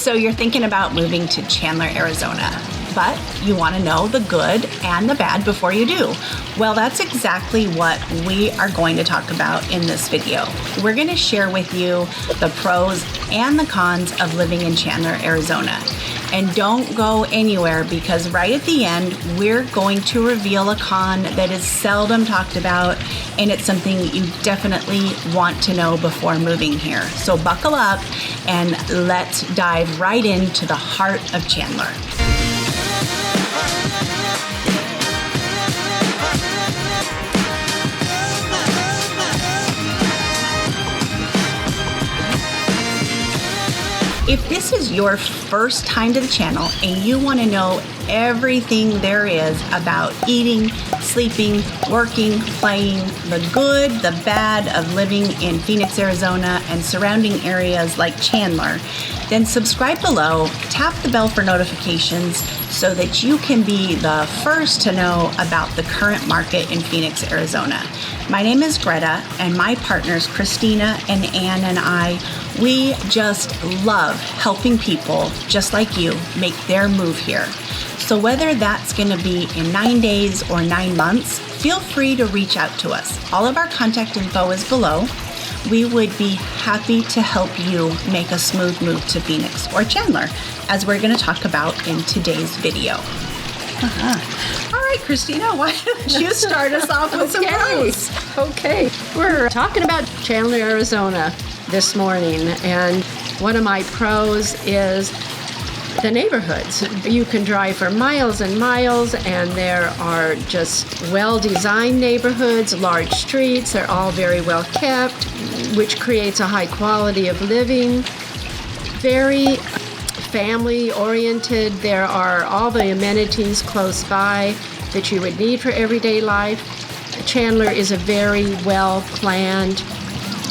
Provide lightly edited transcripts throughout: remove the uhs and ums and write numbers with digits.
So you're thinking about moving to Chandler, Arizona, but you want to know the good and the bad before you do. Well, that's exactly what we are going to talk about in this video. We're going to share with you the pros and the cons of living in Chandler, Arizona. And don't go anywhere, because right at the end, we're going to reveal a con that is seldom talked about, and it's something you definitely want to know before moving here. So buckle up and let's dive right into the heart of Chandler. If this is your first time to the channel and you want to know everything there is about eating, sleeping, working, playing, the good, the bad of living in Phoenix, Arizona and surrounding areas like Chandler, then subscribe below, tap the bell for notifications so that you can be the first to know about the current market in Phoenix, Arizona. My name is Greta, and my partners Christina and Ann and I, we just love helping people just like you make their move here. So whether that's going to be in 9 days or 9 months, feel free to reach out to us. All of our contact info is below. We would be happy to help you make a smooth move to Phoenix or Chandler, as we're going to talk about in today's video. All right, Christina, why don't you start us off with some pros? Okay, we're talking about Chandler, Arizona this morning, and one of my pros is the neighborhoods. You can drive for miles and miles, and there are just well-designed neighborhoods, large streets. They're all very well kept, which creates a high quality of living. Very family-oriented. There are all the amenities close by that you would need for everyday life. Chandler is a very well-planned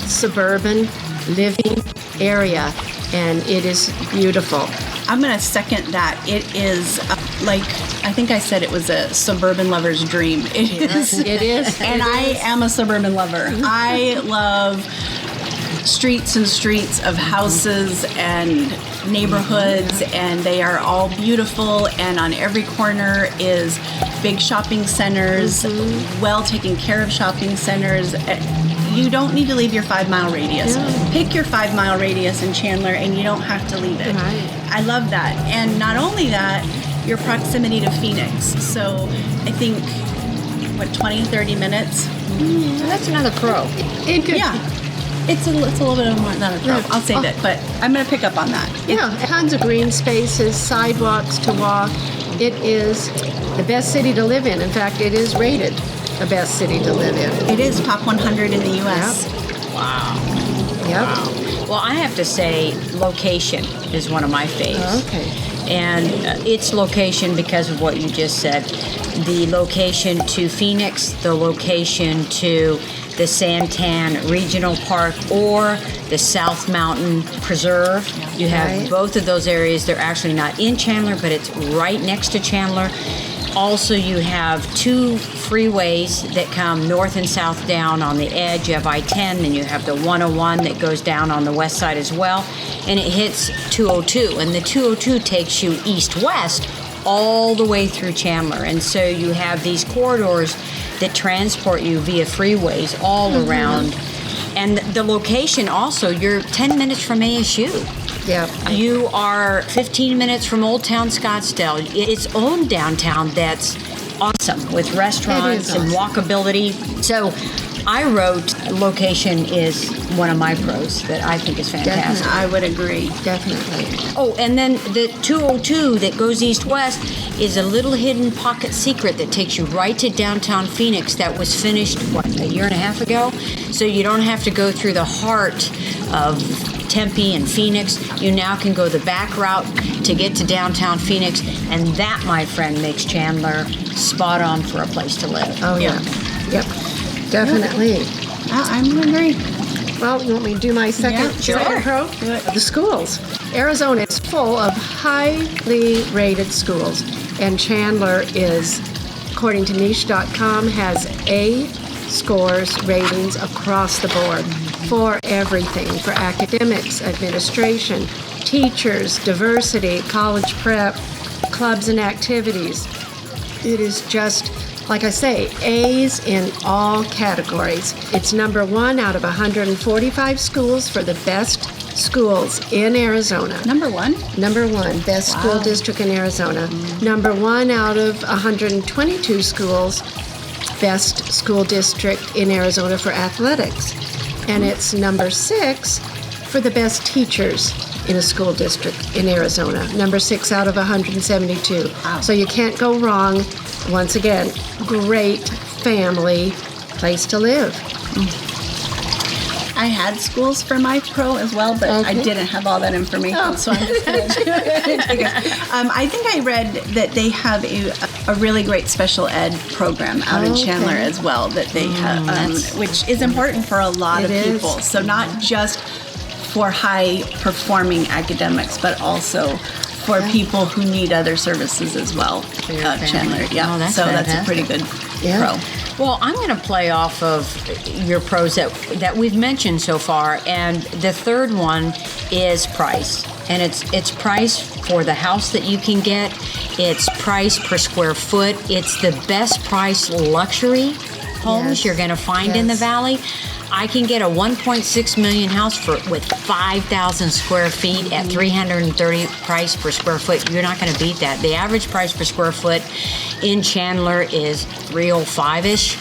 suburban living area, and it is beautiful. I'm going to second that. It is like, I think I said it was a suburban lover's dream. It is. It is. And I am a suburban lover. I love streets and streets of houses and neighborhoods, and they are all beautiful, and on every corner is big shopping centers, well taken care of shopping centers. You don't need to leave your 5-mile radius. Yeah. Pick your 5-mile radius in Chandler and you don't have to leave it. Right. I love that. And not only that, your proximity to Phoenix. So I think, 20-30 minutes? That's not a pro. Yeah. It's a little bit of more than a pro. I'll save it, but I'm going to pick up on that. Yeah, tons of green spaces, sidewalks to walk. It is the best city to live in. In fact, it is rated the best city to live in. It is top 100 in the U.S. Yep. Wow. Yep. Wow. Well, I have to say location is one of my faves. Okay. And its location, because of what you just said, the location to Phoenix, the location to the Santan Regional Park or the South Mountain Preserve. You have both of those areas. They're actually not in Chandler, but it's right next to Chandler. Also, you have 2 freeways that come north and south down on the edge. You have I-10, and you have the 101 that goes down on the west side as well. And it hits 202, and the 202 takes you east-west all the way through Chandler. And so you have these corridors that transport you via freeways all around. And the location also, you're 10 minutes from ASU. Yeah. You are 15 minutes from Old Town Scottsdale. Its own downtown that's awesome with restaurants and walkability. So I wrote location is one of my pros that I think is fantastic. Definitely. I would agree. Definitely. Oh, and then the 202 that goes east-west is a little hidden pocket secret that takes you right to downtown Phoenix that was finished, a year and a half ago? So you don't have to go through the heart of Tempe and Phoenix. You now can go the back route to get to downtown Phoenix, and that, my friend, makes Chandler spot on for a place to live. Oh, yeah. Yep. Definitely. I'm going to agree. Well, you want me to do my second pro? The schools. Arizona is full of highly rated schools, and Chandler is, according to niche.com, has A scores ratings across the board. for everything, for academics, administration, teachers, diversity, college prep, clubs and activities. It is just, like I say, A's in all categories. It's number 1 out of 145 schools for the best schools in Arizona. Number 1? Number 1, best school district in Arizona. Number 1 out of 122 schools, best school district in Arizona for athletics. And it's number 6 for the best teachers in a school district in Arizona. Number 6 out of 172. Wow. So you can't go wrong. Once again, great family place to live. I had schools for my pro as well, but I didn't have all that information, so I'm just going to take it. I think I read that they have a really great special ed program out in Chandler as well, that they have, which is important for a lot of people. So not just for high-performing academics, but also for people who need other services as well. Chandler, Oh, so fantastic. that's a pretty good pro. Well, I'm going to play off of your pros that we've mentioned so far, and the third one is price. And it's price for the house that you can get. It's price per square foot. It's the best price luxury homes you're going to find in the valley. I can get a 1.6 million house with 5,000 square feet at $330 price per square foot. You're not going to beat that. The average price per square foot in Chandler is $305-ish.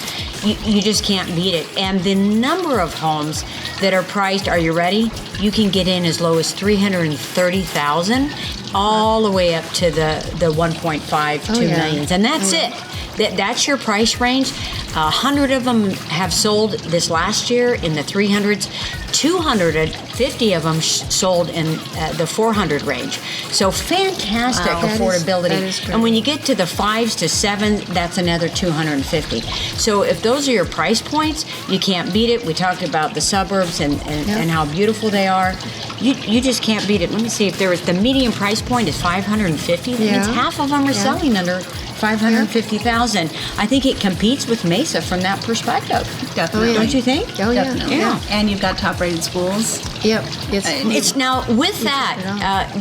You just can't beat it. And the number of homes that are priced, are you ready? You can get in as low as $330,000 all the way up to the 1.5 2 millions. And that's it. That's your price range. 100 of them have sold this last year in the 300s. 250 of them sold in the 400 range. So fantastic affordability. That is great. And when you get to the 5s to 7s, that's another 250. So if those are your price points, you can't beat it. We talked about the suburbs and how beautiful they are. You just can't beat it. Let me see if there was the median price point is 550. That means half of them are selling under 550,000. I think it competes with Mesa from that perspective. Definitely. Don't you think? Oh, yeah. Definitely. Yeah. And you've got top-rated schools. Yep. It's now with that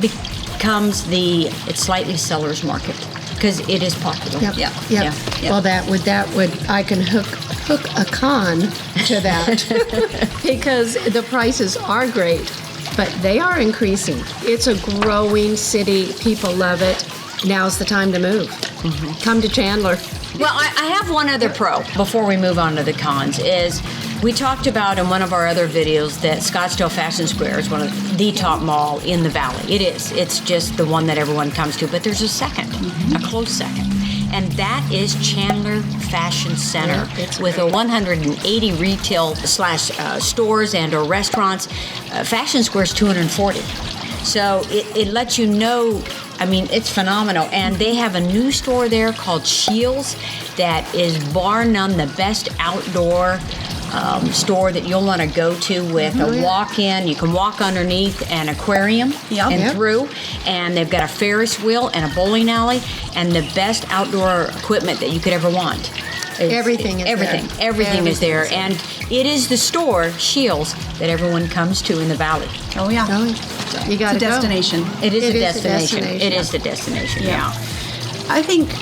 becomes it's slightly seller's market because it is popular. Yep. Yeah. Yep. Yeah. Well, that would I can hook a con to that because the prices are great, but they are increasing. It's a growing city. People love it. Now's the time to move. Come to Chandler. Well, I have one other pro before we move on to the cons is we talked about in one of our other videos that Scottsdale Fashion Square is one of the top mall in the valley. It is. It's just the one that everyone comes to, but there's a second, a close second. And that is Chandler Fashion Center with a 180 retail / stores and or restaurants. Fashion Square is 240. So it lets you know, I mean, it's phenomenal. And they have a new store there called Shields that is bar none the best outdoor store that you'll want to go to with a walk-in. You can walk underneath an aquarium through. And they've got a Ferris wheel and a bowling alley and the best outdoor equipment that you could ever want. Everything is there. And it is the store, Shields, that everyone comes to in the valley. Oh, yeah. You got It's a destination. It is It a is a destination. destination. It is the destination, yeah. I think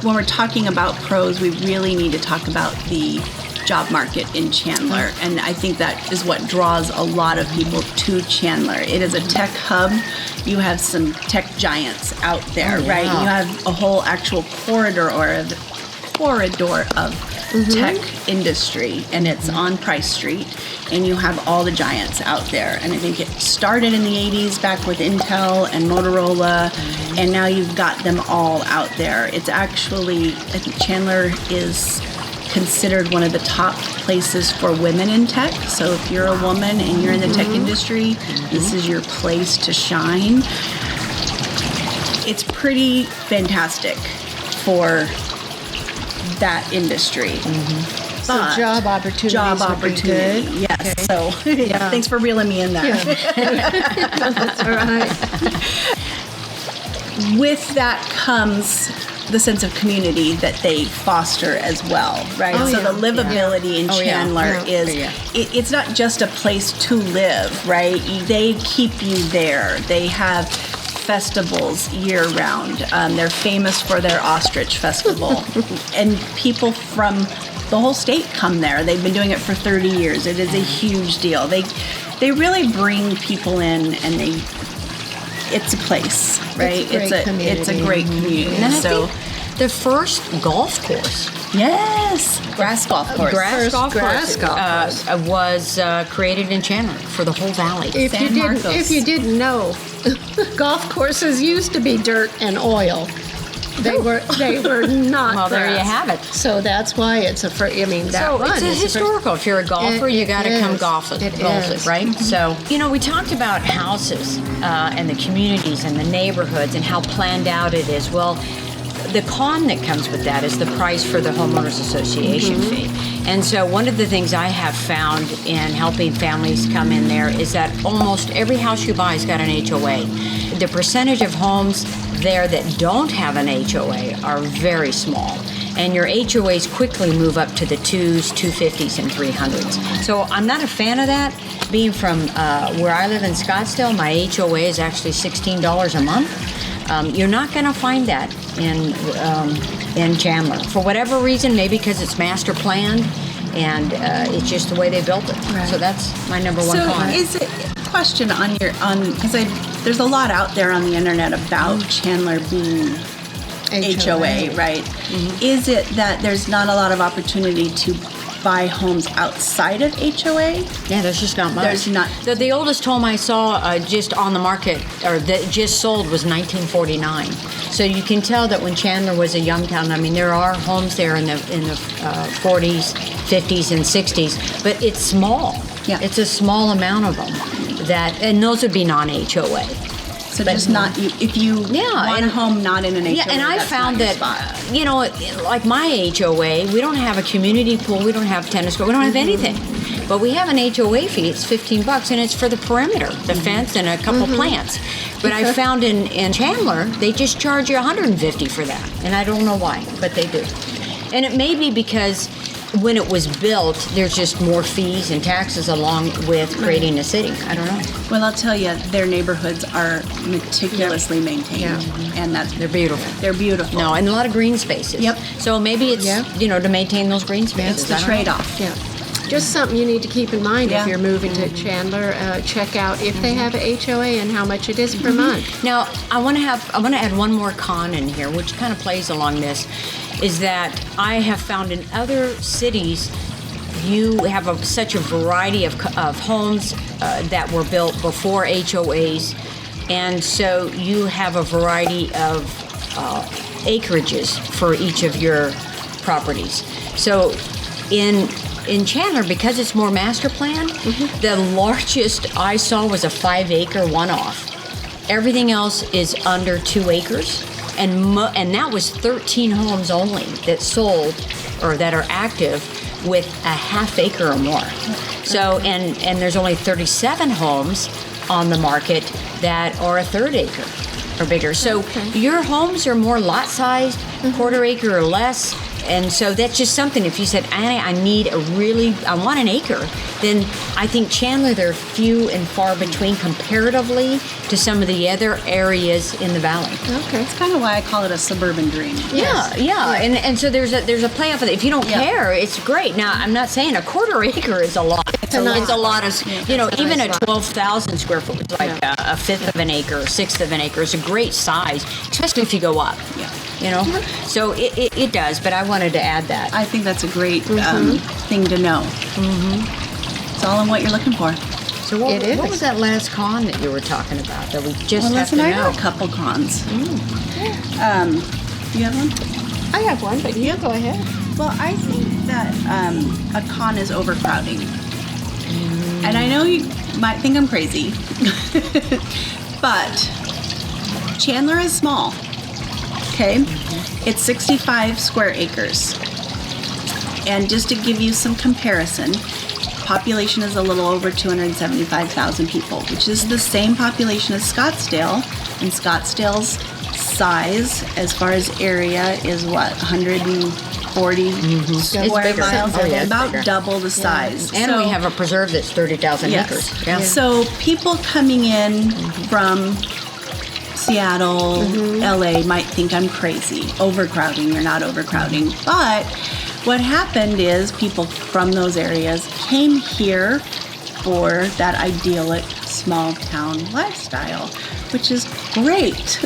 when we're talking about pros, we really need to talk about the job market in Chandler. And I think that is what draws a lot of people to Chandler. It is a tech hub. You have some tech giants out there, right? You have a whole actual corridor of tech industry, and it's on Price Street, and you have all the giants out there. And I think it started in the 80s back with Intel and Motorola, and now you've got them all out there. It's actually, I think Chandler is considered one of the top places for women in tech. So if you're a woman and you're in the tech industry, this is your place to shine. It's pretty fantastic for that industry. So job opportunities. Yes. Okay. So thanks for reeling me in there. That's all right. With that comes the sense of community that they foster as well, right? Oh, so yeah. the livability in Chandler is, it's not just a place to live, right? They keep you there. They have festivals year round. They're famous for their ostrich festival. And people from the whole state come there. They've been doing it for 30 years. It is a huge deal. They really bring people in, and it's a place, right? It's a great community. And And I think the first golf course. Yes, grass golf course. Grass golf grass course golf was created in Chandler for the whole valley. If you didn't know, golf courses used to be dirt and oil. They were not. Well, there you grass. have it. So that's why it's that So run it's a is historical. If you're a golfer, you got to come golf it, right? Mm-hmm. So, we talked about houses and the communities and the neighborhoods and how planned out it is. Well, the con that comes with that is the price for the homeowners association fee. And so one of the things I have found in helping families come in there is that almost every house you buy has got an HOA. The percentage of homes there that don't have an HOA are very small. And your HOAs quickly move up to the 2s, 250s, and 300s. So I'm not a fan of that. Being from where I live in Scottsdale, my HOA is actually $16 a month. You're not going to find that in Chandler. For whatever reason, maybe because it's master planned, and it's just the way they built it. Right. So that's my number one So con. is it question because there's a lot out there on the internet about Chandler being HOA, right? Mm-hmm. Is it that there's not a lot of opportunity to buy homes outside of HOA? Yeah, there's just not much. There's not. The oldest home I saw just on the market, or that just sold, was 1949. So you can tell that when Chandler was a young town, I mean, there are homes there in the 40s, 50s, and 60s, but it's small. Yeah. It's a small amount of them and those would be non-HOA. So just not if you want a home not in an HOA. Yeah, and I that's found not your that, spot. like my HOA, we don't have a community pool, we don't have tennis court, we don't have anything. But we have an HOA fee, it's $15, and it's for the perimeter, the fence, and a couple plants. But I found in Chandler, they just charge you $150 for that. And I don't know why, but they do. And it may be because when it was built, there's just more fees and taxes along with creating a city. I don't know. Well, I'll tell you, their neighborhoods are meticulously maintained, and They're beautiful. They're beautiful. No, and a lot of green spaces. Yep. So maybe it's, to maintain those green spaces. It's the trade-off. Yeah. Just something you need to keep in mind if you're moving to Chandler. Check out if they have a HOA and how much it is per month. Now, I want to add one more con in here, which kind of plays along this, is that I have found in other cities, you have such a variety of homes that were built before HOAs, and so you have a variety of acreages for each of your properties. So in Chandler, because it's more master planned, the largest I saw was a 5-acre one-off. Everything else is under 2 acres. And that was 13 homes only that sold or that are active with a ½ acre or more. So, and there's only 37 homes on the market that are a 1/3 acre or bigger. So your homes are more lot sized, 1/4 acre or less. And so that's just something, if you said, Annie, I want an acre, then I think Chandler, they're few and far between comparatively to some of the other areas in the valley. Okay. It's kind of why I call it a suburban dream. Yeah. And so there's a play off of it. If you don't care, it's great. Now, I'm not saying a 1/4 acre is a lot. It's a lot of, even a 12,000 square foot, is like a 1/5 of an acre, 1/6 of an acre is a great size, especially if you go up. Yeah. So it does, but I wanted to add that. I think that's a great thing to know. It's all in what you're looking for. So what was that last con that you were talking about that we just have to know? I have a couple cons. You have one? I have one, but you go ahead. Well, I think that a con is overcrowding. And I know you might think I'm crazy, but Chandler is small. Okay? It's 65 square acres. And just to give you some comparison, population is a little over 275,000 people, which is the same population as Scottsdale, and Scottsdale's size as far as area is what, 140 square bigger. miles, Oh, yeah, it's about bigger. double the size. And we have a preserve that's 30,000 acres. Yeah. So people coming in from Seattle, LA might think I'm crazy. Overcrowding, you're not overcrowding. But what happened is people from those areas came here for that idyllic small town lifestyle, which is great.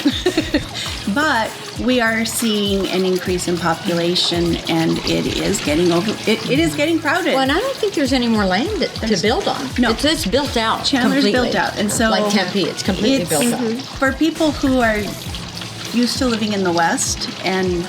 But we are seeing an increase in population, and it is getting it is getting crowded. Well, and I don't think there's any more land to build on. No. It's built out. Chandler's completely. built out, and so like Tempe, it's completely built out. For people who are used to living in the West, and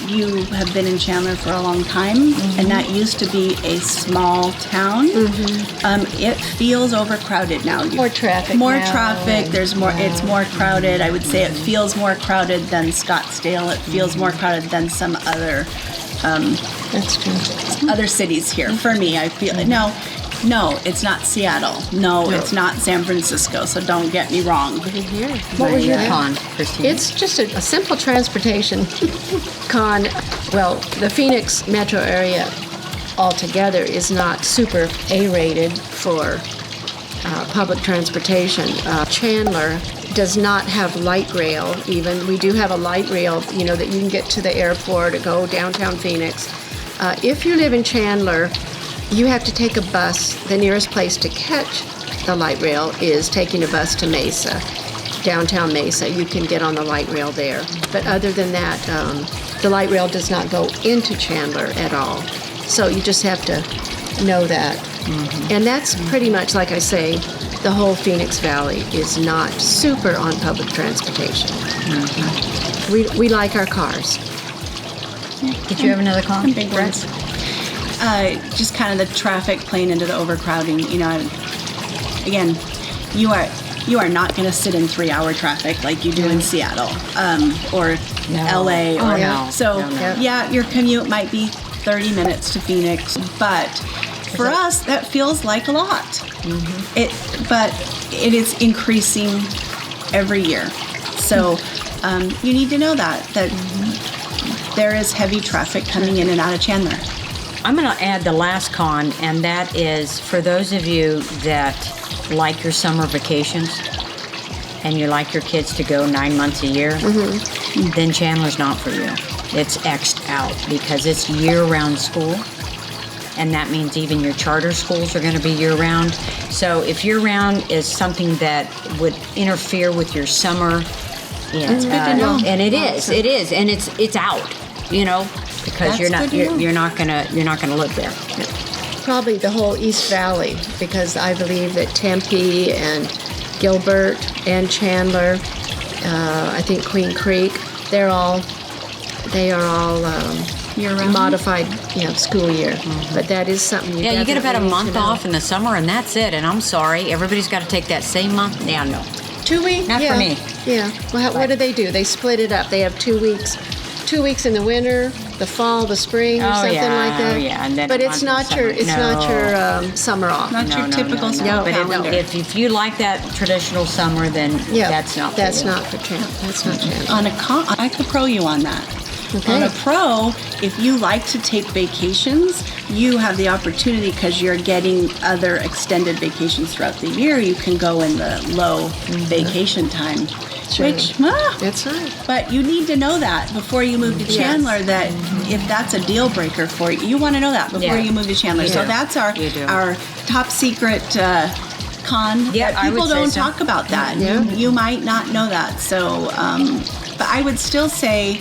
you have been in Chandler for a long time, and that used to be a small town, it feels overcrowded now. More traffic More now, traffic. and- There's more. It's more crowded. I would say it feels more crowded than Scottsdale. It feels more crowded than some other That's true. other cities here. For me, I feel no, it's not Seattle. No, it's not San Francisco. So don't get me wrong. What was your con, Christine? It's just a simple transportation con. Well, the Phoenix metro area altogether is not super A-rated for public transportation. Chandler does not have light rail even. We do have a light rail, that you can get to the airport or go downtown Phoenix. If you live in Chandler, you have to take a bus. The nearest place to catch the light rail is taking a bus to Mesa, downtown Mesa. You can get on the light rail there. But other than that, the light rail does not go into Chandler at all. So you just have to know that. And that's pretty much, like I say, the whole Phoenix Valley is not super on public transportation. We like our cars. Did you have another con? Big ones. Just kind of the traffic playing into the overcrowding. Again, you are not going to sit in 3-hour traffic like you do in Seattle or LA. Or no. So No. yeah, your commute might be 30 minutes to Phoenix, but for us that feels like a lot. But it is increasing every year. So you need to know that there is heavy traffic coming in and out of Chandler. I'm going to add the last con, and that is for those of you that like your summer vacations and you like your kids to go 9 months a year, then Chandler's not for you. It's X'd out because it's year-round school, and that means even your charter schools are going to be year-round. So if year-round is something that would interfere with your summer, That's good to know. and it is, and it's out, because That's you're not gonna live there. Probably the whole East Valley, because I believe that Tempe and Gilbert and Chandler, I think Queen Creek, they are all Year-round? modified, school year. But that is something you You get about a definitely need month to know. off in the summer, and that's it. And I'm sorry, everybody's got to take that same month. Yeah, no. 2 weeks? Not for me. Yeah. Well, what do? They split it up. They have 2 weeks. 2 weeks in the winter, the fall, the spring, or Oh, something yeah. like that. Oh, yeah. And then but a it's month not in your summer. summer off. Not your typical school But calendar. if you like that traditional summer, then that's not for you. not for Chandler. That's not Chandler. On a con, I could pro you on that. Okay. On a pro, if you like to take vacations, you have the opportunity because you're getting other extended vacations throughout the year. You can go in the low vacation time. Sure. Which, That's right. but you need to know that before you move to Chandler, that if that's a deal breaker for you, you want to know that before you move to Chandler. So that's You do. our top secret con. Yeah, that I would people say don't so. talk about that. Yeah. You might not know that. So, but I would still say,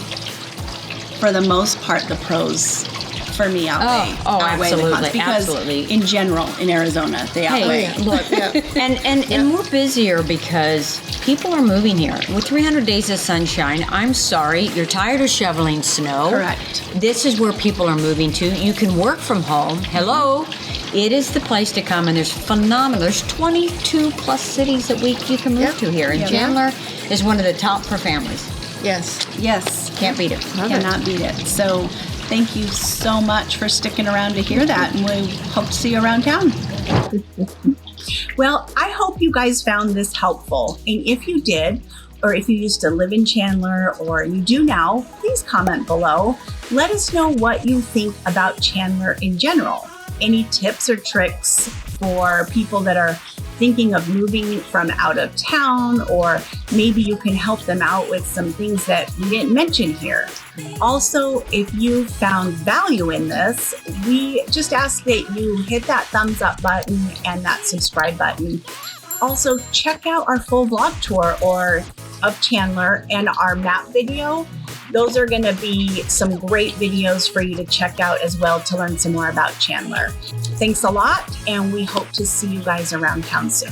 for the most part, the pros for me outweigh the absolutely, cons, because absolutely. in general in Arizona they outweigh. Hey, look, and we're busier because people are moving here. With 300 days of sunshine, I'm sorry, you're tired of shoveling snow. Correct. This is where people are moving to. You can work from home. Hello. It is the place to come, and there's phenomenal. There's 22 plus cities that you can move to here, and Chandler is one of the top for families. Yes. Yes, Can't beat it. cannot beat it. So thank you so much for sticking around to hear that, and we hope to see you around town. Well, I hope you guys found this helpful, and if you did, or if you used to live in Chandler or you do now, please comment below. Let us know what you think about Chandler in general. Any tips or tricks for people that are thinking of moving from out of town, or maybe you can help them out with some things that we didn't mention here. Also, if you found value in this, we just ask that you hit that thumbs up button and that subscribe button. Also, check out our full vlog tour of Chandler and our map video. Those are going to be some great videos for you to check out as well to learn some more about Chandler. Thanks a lot, and we hope to see you guys around town soon.